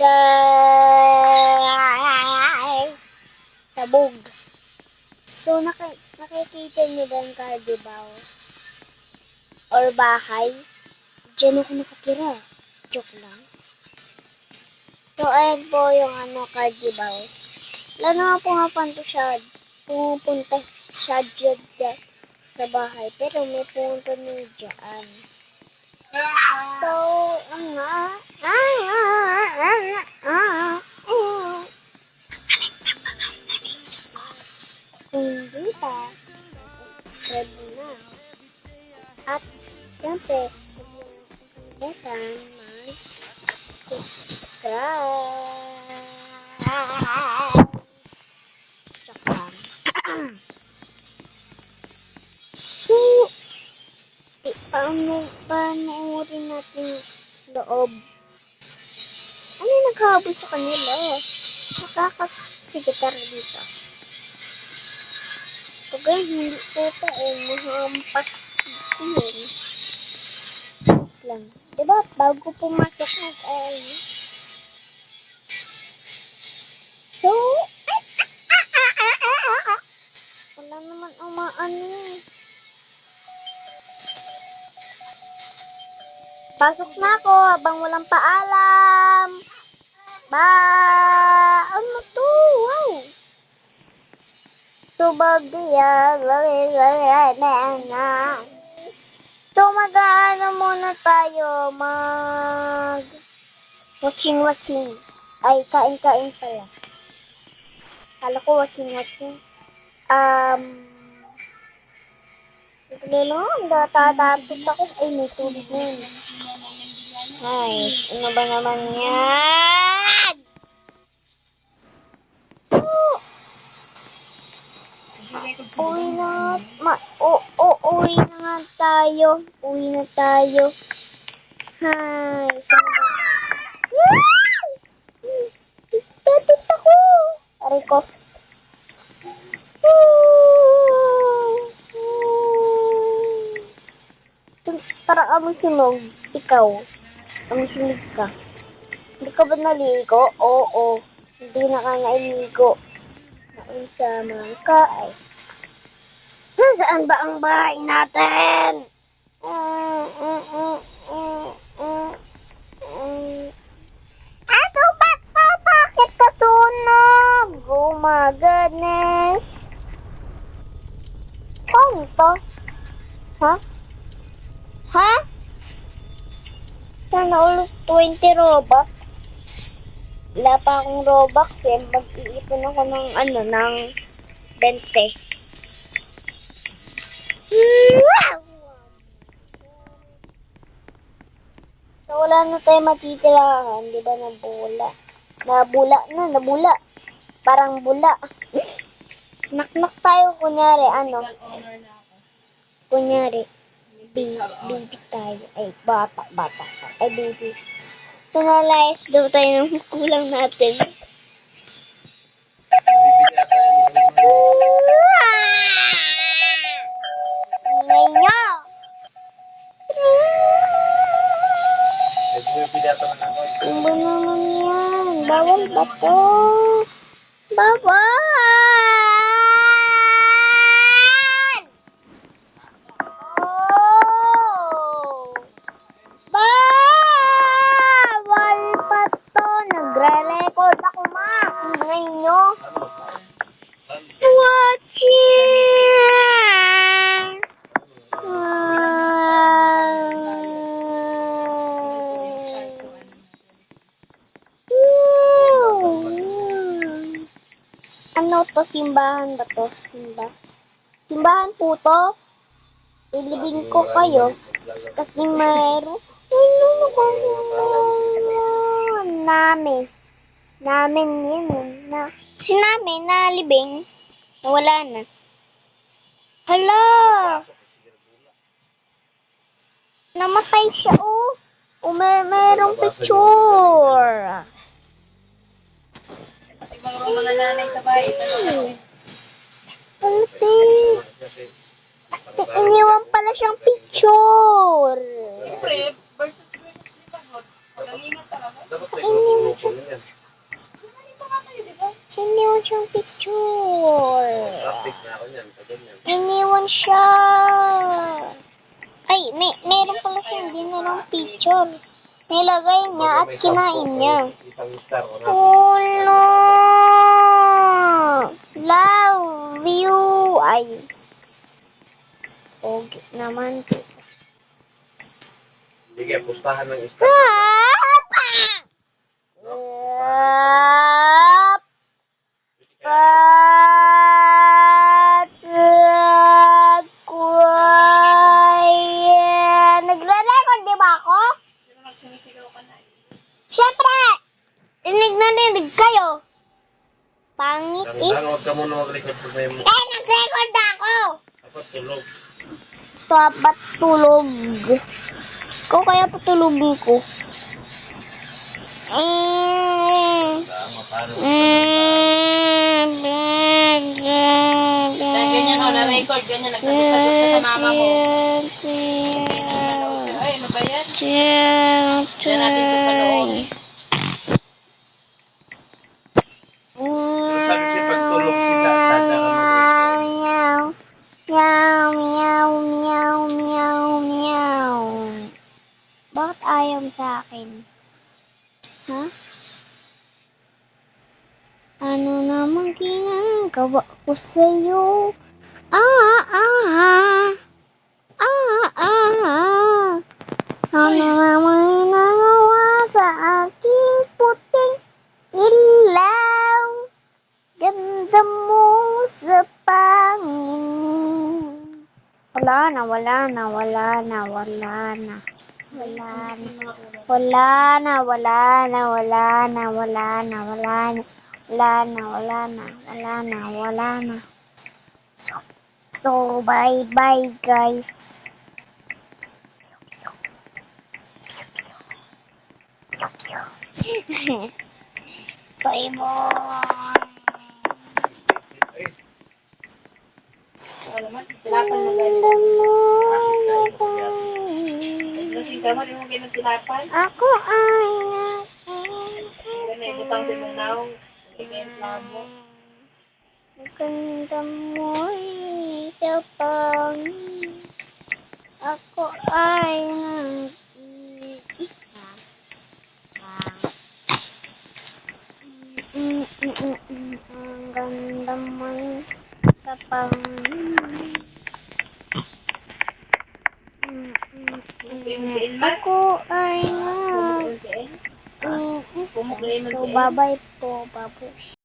guys! Sabog. So, nakikita niyo ba ang Cardival? Or bahay? Diyan ako nakatira. Joke lang. So, ayan po yung Cardival. Wala na nga pumunta siya dyan sa bahay. Pero may pumunta niyo dyan. So, kung di pa, subscribe mo na. At, syempre, huwag mo mag-subscribe. So, panoorin natin loob. Ano yung naghahabol sa kanila? Nakakasigitar dito. Pag hindi po ito, mahampas yun. Lang. Diba, bago pumasok So, wala naman umaano. Pasok na ako habang walang paalam. Ano to? Wow. So, mag-ano muna tayo. Watching. Ay, kain pala. Kala ko watching. Natatapos ako. Ay, may tubig na yun. Ay, ano ba naman yan? Uwi na nga tayo. Hi. Tatut ako. Aray ko. Tara, sunog. Ikaw. Sunog ka. Hindi ka ba naligo? Oo. Hindi na ka nailigo. Naunsaman ka ay. Nasaan ba ang bahay natin? Ano ba ito? Bakit kasunog? Oh my goodness. Paano to? Ha? Sana ulit 20 Robux. Wala pa akong Robux eh. Mag-iipon ako ng ng 20. So, wala na tayo matitirahan. Di ba nabula? Nabula. Parang bula. Knock tayo, kunyari, Kunyari, baby tayo. Ay, bata. Ay, baby. Tunalayas daw tayo ng kulang natin. Ngayon! Ano ba naman yan? Bawal ba to? Bawal! Bawal pa to! Nagre-record ako, ma! Ngayon nyo? Watching! Ano to? Simbahan ba to? Simbahan po to? Ilibing ko kayo. Kasi mayroon. Namin yun. Kasi namin nalibing. Wala na. Hala! Namatay siya, oh. Merong picture. Mga nanay sa bahay, Iniwan pala siyang picture. Siyempre, versus libagot. Pag-ingat talaga. Iniwan siyang siyang picture. Practice na ako niyan. Tagal niyan. Iniwan siya. Ay, meron pala siyang dinarang picture. Nilagay niya at kinain niya. Isang star ko na. Oh no! Love you! Ay. Okay naman. Sige, pustahan ng star. Nagre-record di ba ako? Pero magsinisigaw ka na. Siyempre! Rinig na rinig kayo. Pangit eh. Saan, huwag ka muna mag-record sa may Nag-record na ako! dapat tulog. Sabat tulog. Ikaw kaya patulogin ko. Tama, paano? Dahil ganyan o, na-record, ganyan, nagsagot-sagot ka sa mama mo. Ay, ano ba yan? Diyan natin ito panoorin. Sabi siya pagtulog sila, tanda ka mag-record. Meow, meow, meow, meow, meow, meow. Bakit ayaw mo sa akin? Ha? Ano naman ginagawa ko sa'yo? Ano naman ginagawa sa aking puting ilaw? Ganda mo sa pangin. Wala na. So, bye-bye, guys. Bye-bye. Ano naman, tilapan mo ganyan. Lasing ka mo, di mo ganyan tilapan. Ako ay Ganyan, butang si Bungaw. Ganyan, labo. ganda mo'y sa pangin. Ako ay nag-iisa. Ang ganda mo'y sa pangin. Ako ay nag-iisa. So, bye-bye po, babush.